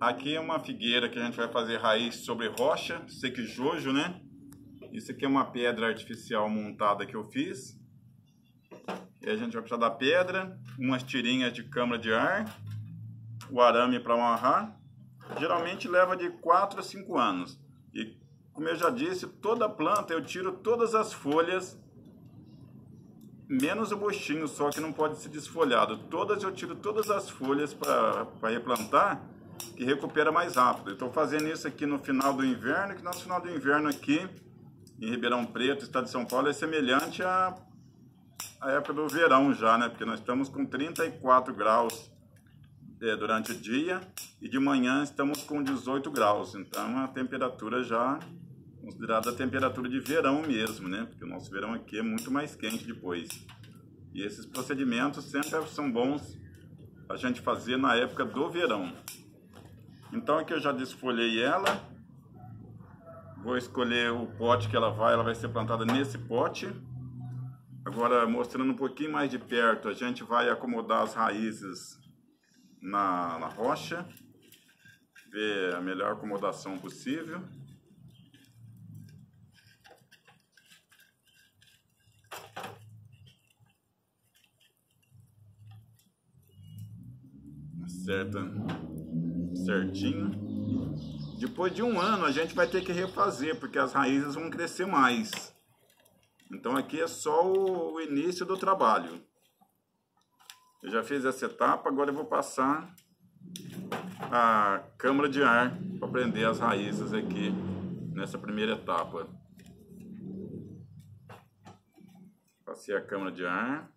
Aqui é uma figueira que a gente vai fazer raiz sobre rocha, sequijojo, né? Isso aqui é uma pedra artificial montada que eu fiz. E a gente vai precisar da pedra, umas tirinhas de câmara de ar, o arame para amarrar. Geralmente leva de 4 a 5 anos. E como eu já disse, toda planta eu tiro todas as folhas, menos o buchinho só que não pode ser desfolhado. Todas eu tiro todas as folhas para replantar, que recupera mais rápido. Eu estou fazendo isso aqui no final do inverno, que nosso final do inverno aqui em Ribeirão Preto, estado de São Paulo, é semelhante à época do verão já, né? Porque nós estamos com 34 graus durante o dia e de manhã estamos com 18 graus. Então a temperatura já considerada a temperatura de verão mesmo, né? Porque o nosso verão aqui é muito mais quente depois. E esses procedimentos sempre são bons a gente fazer na época do verão. Então aqui eu já desfolhei ela. Vou escolher o pote que ela vai ser plantada nesse pote. Agora, mostrando um pouquinho mais de perto, a gente vai acomodar as raízes na rocha. Ver a melhor acomodação possível. Acerta certinho. Depois de um ano a gente vai ter que refazer, porque as raízes vão crescer mais. Então aqui é só o início do trabalho. Eu já fiz essa etapa, agora eu vou passar a câmara de ar para prender as raízes aqui nessa primeira etapa. Passei a câmara de ar.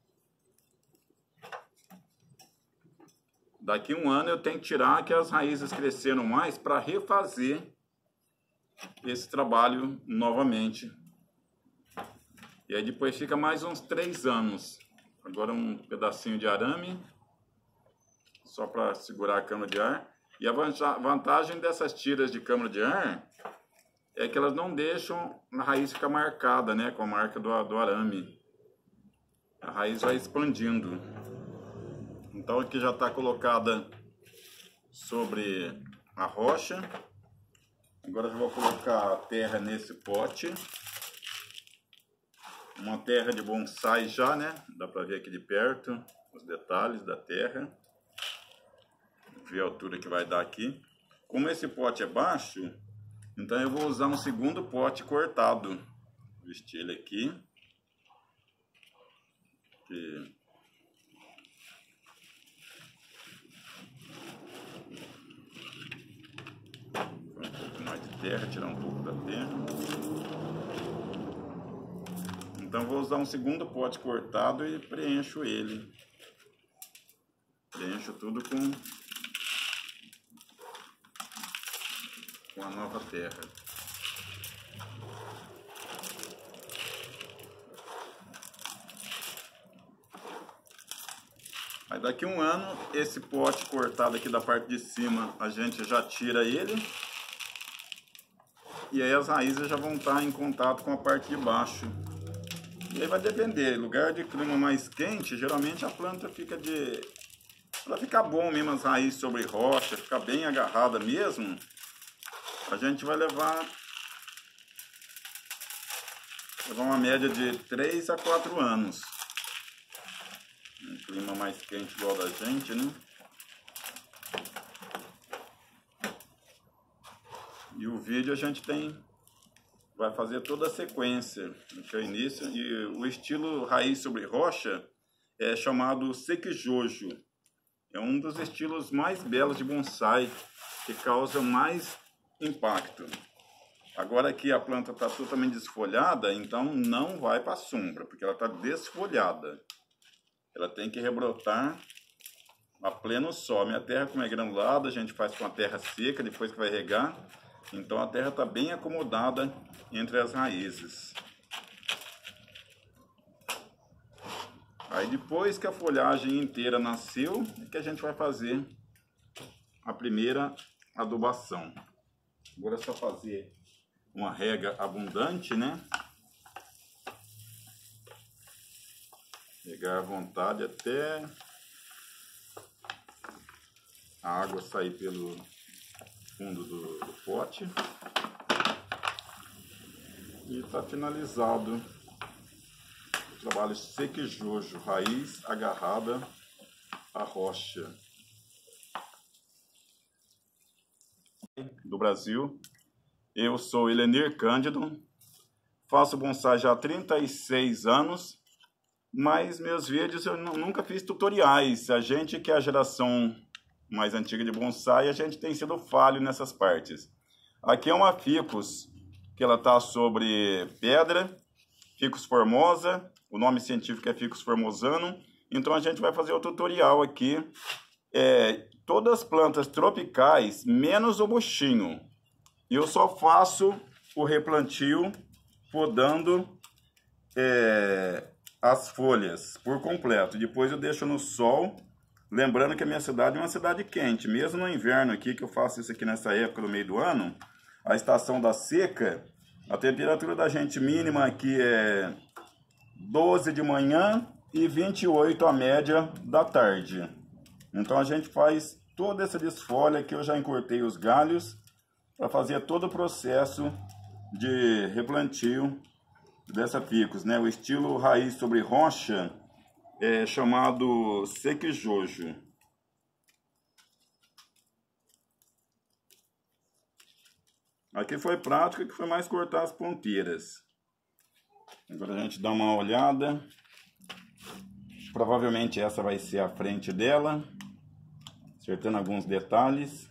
Daqui a um ano eu tenho que tirar que as raízes cresceram mais para refazer esse trabalho novamente. E aí depois fica mais uns 3 anos. Agora um pedacinho de arame, só para segurar a câmara de ar. E a vantagem dessas tiras de câmara de ar é que elas não deixam a raiz ficar marcada, né, com a marca do arame. A raiz vai expandindo. Então aqui já está colocada sobre a rocha. Agora eu vou colocar a terra nesse pote. Uma terra de bonsai já, né? Dá para ver aqui de perto os detalhes da terra. Ver a altura que vai dar aqui. Como esse pote é baixo, então eu vou usar um segundo pote cortado. Vou vestir ele aqui. Um pouco mais de terra, tirar um pouco da terra. Então vou usar um segundo pote cortado e preencho ele. Preencho tudo com a nova terra. Aí daqui a um ano, esse pote cortado aqui da parte de cima, a gente já tira ele. E aí as raízes já vão estar em contato com a parte de baixo. E aí vai depender, lugar de clima mais quente, geralmente a planta fica para ficar bom mesmo as raízes sobre rocha, ficar bem agarrada mesmo, a gente vai levar uma média de 3 a 4 anos. Um clima mais quente igual da gente, né? E o vídeo a gente vai fazer toda a sequência, que é o início, e o estilo raiz sobre rocha é chamado sequijojo. É um dos estilos mais belos de bonsai, que causa mais impacto. Agora aqui a planta está totalmente desfolhada, então não vai para a sombra, porque ela está desfolhada. Ela tem que rebrotar a pleno sol. Minha terra, como é granulada, a gente faz com a terra seca, depois que vai regar. Então a terra está bem acomodada entre as raízes. Aí depois que a folhagem inteira nasceu, é que a gente vai fazer a primeira adubação. Agora é só fazer uma rega abundante, né? Regar à vontade até a água sair fundo do pote. E está finalizado o trabalho sequijojo, raiz agarrada à rocha. Do Brasil, eu sou Helenir Cândido, faço bonsai já há 36 anos, mas meus vídeos eu nunca fiz tutoriais. A gente que é a geração mais antiga de bonsai, a gente tem sido falho nessas partes. Aqui é uma ficus, que ela está sobre pedra, Ficus formosa, o nome científico é Ficus formosano. Então a gente vai fazer o tutorial aqui, todas as plantas tropicais, menos o buchinho. Eu só faço o replantio podando as folhas por completo. Depois eu deixo no sol, lembrando que a minha cidade é uma cidade quente. Mesmo no inverno aqui, que eu faço isso aqui nessa época, no meio do ano, a estação da seca, a temperatura da gente mínima aqui é 12 de manhã e 28 a média da tarde. Então a gente faz toda essa desfolha que eu já encurtei os galhos para fazer todo o processo de replantio dessa ficus, né? O estilo raiz sobre rocha é chamado sequijojo. Aqui foi prático, que foi mais cortar as ponteiras. Agora a gente dá uma olhada. Provavelmente essa vai ser a frente dela, acertando alguns detalhes.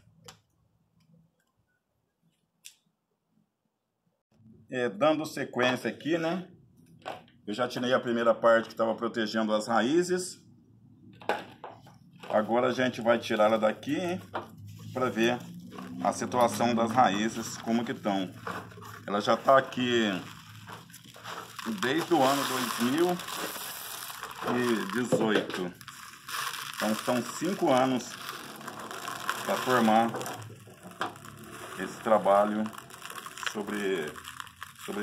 Dando sequência aqui, né? Eu já tirei a primeira parte que estava protegendo as raízes. Agora a gente vai tirar ela daqui para ver a situação das raízes, como que estão. Ela já está aqui desde o ano 2018. Então são 5 anos para formar esse trabalho sobre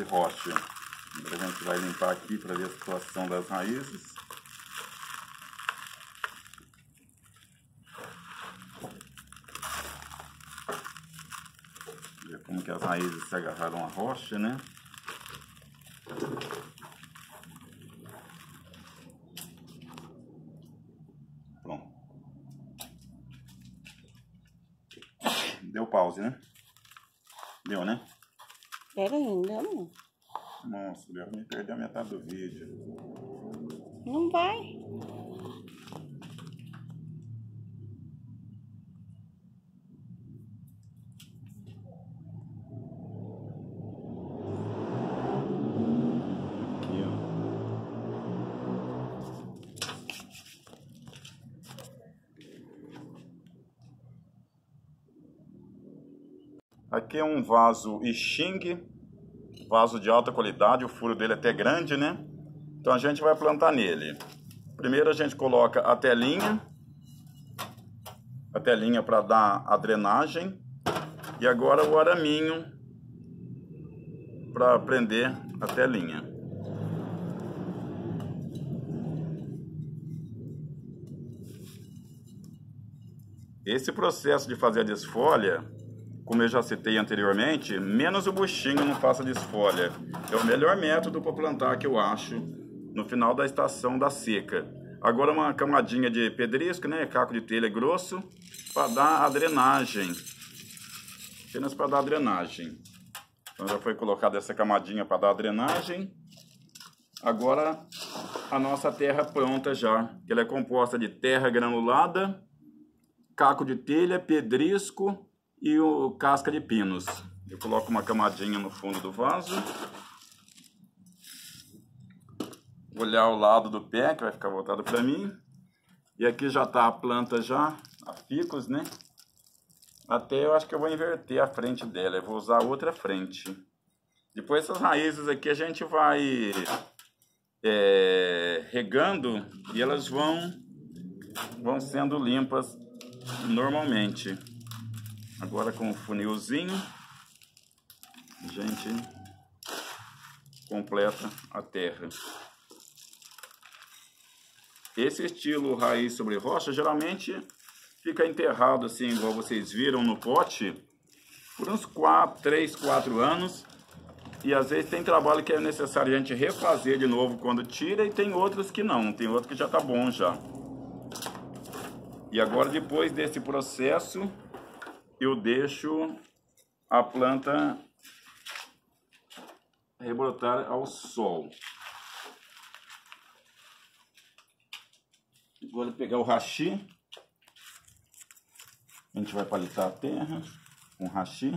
rocha. Agora a gente vai limpar aqui para ver a situação das raízes. Ver como que as raízes se agarraram à rocha, né? Pronto. Deu pause, né? Deu, né? Pera ainda, não. Nossa, deu me perder a metade do vídeo. Não vai. Aqui, ó. Aqui é um vaso Xing, vaso de alta qualidade, o furo dele é até grande, né? Então a gente vai plantar nele. Primeiro a gente coloca a telinha para dar a drenagem. E agora o araminho para prender a telinha. Esse processo de fazer a desfolha, como eu já citei anteriormente, menos o buchinho não faça desfolha. É o melhor método para plantar que eu acho no final da estação da seca. Agora uma camadinha de pedrisco, né, caco de telha grosso, para dar a drenagem. Apenas para dar a drenagem. Então já foi colocada essa camadinha para dar a drenagem. Agora a nossa terra pronta já, que ela é composta de terra granulada, caco de telha, pedrisco e o casca de pinos. Eu coloco uma camadinha no fundo do vaso. Olhar o lado do pé, que vai ficar voltado para mim. E aqui já está a planta já, a ficus, né? Até eu acho que eu vou inverter a frente dela. Eu vou usar outra frente. Depois essas raízes aqui a gente vai regando e elas vão sendo limpas normalmente. Agora com o funilzinho, a gente completa a terra. Esse estilo raiz sobre rocha geralmente fica enterrado assim, igual vocês viram no pote, por uns 3, 4 anos. E às vezes tem trabalho que é necessário a gente refazer de novo quando tira, e tem outros que não, tem outros que já tá bom já. E agora, depois desse processo, eu deixo a planta rebrotar ao sol. Agora pegar o hashi, a gente vai palitar a terra com hashi,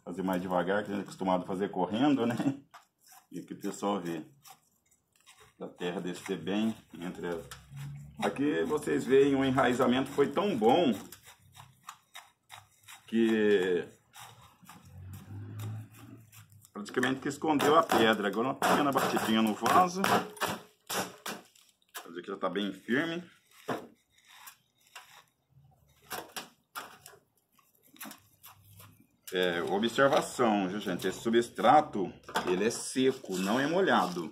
fazer mais devagar, que a gente é acostumado a fazer correndo, né? E aqui o pessoal vê a terra descer bem entre as... Aqui vocês veem o enraizamento foi tão bom que praticamente que escondeu a pedra. Agora uma pequena batidinha no vaso. Fazer que já está bem firme. Observação, viu, gente? Esse substrato, ele é seco, não é molhado.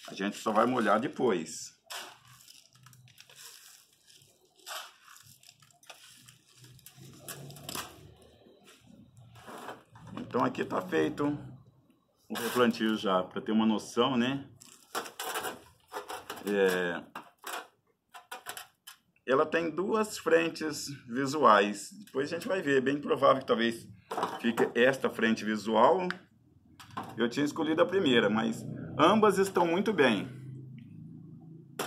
A gente só vai molhar depois. Então aqui tá feito o replantio já, para ter uma noção, né? Ela tem duas frentes visuais. Depois a gente vai ver, é bem provável que talvez fique esta frente visual. Eu tinha escolhido a primeira, mas ambas estão muito bem.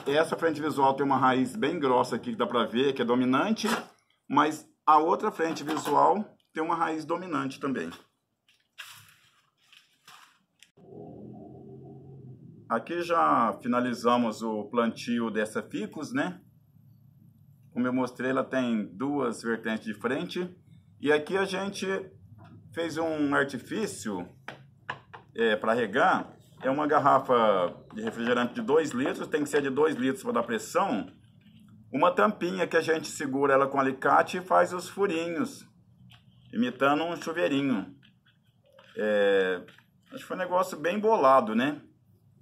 Essa frente visual tem uma raiz bem grossa aqui que dá para ver, que é dominante, mas a outra frente visual tem uma raiz dominante também. Aqui já finalizamos o plantio dessa ficus, né? Como eu mostrei, ela tem duas vertentes de frente. E aqui a gente fez um artifício para regar. É uma garrafa de refrigerante de 2 litros, tem que ser de 2 litros para dar pressão. Uma tampinha que a gente segura ela com alicate e faz os furinhos, imitando um chuveirinho. Acho que foi um negócio bem bolado, né?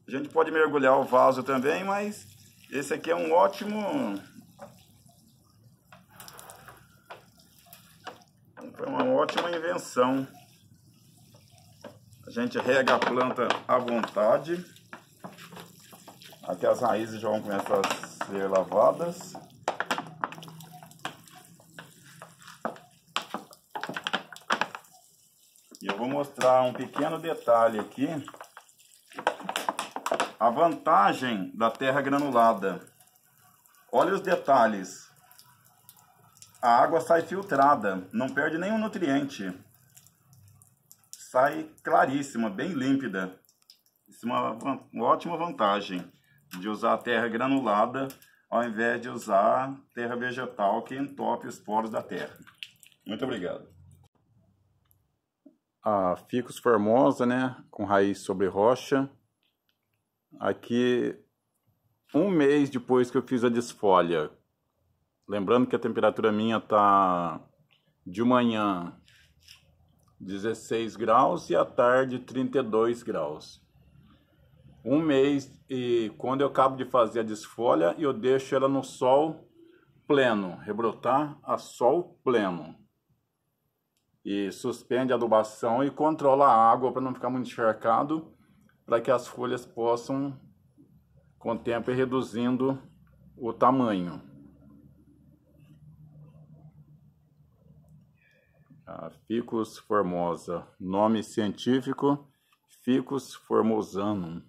A gente pode mergulhar o vaso também, mas esse aqui é um ótimo... Foi uma ótima invenção. A gente rega a planta à vontade. Aqui as raízes já vão começar a ser lavadas. E eu vou mostrar um pequeno detalhe aqui. A vantagem da terra granulada. Olha os detalhes. A água sai filtrada, não perde nenhum nutriente. Sai claríssima, bem límpida. Isso é uma ótima vantagem de usar a terra granulada ao invés de usar terra vegetal que entope os poros da terra. Muito obrigado. A Ficus formosa, né, com raiz sobre rocha. Aqui, um mês depois que eu fiz a desfolha. Lembrando que a temperatura minha tá de manhã 16 graus e à tarde 32 graus. Um mês, e quando eu acabo de fazer a desfolha, eu deixo ela no sol pleno, rebrotar a sol pleno. E suspende a adubação e controla a água para não ficar muito encharcado, para que as folhas possam, com o tempo, ir reduzindo o tamanho. A Ficus formosa, nome científico Ficus formosanum.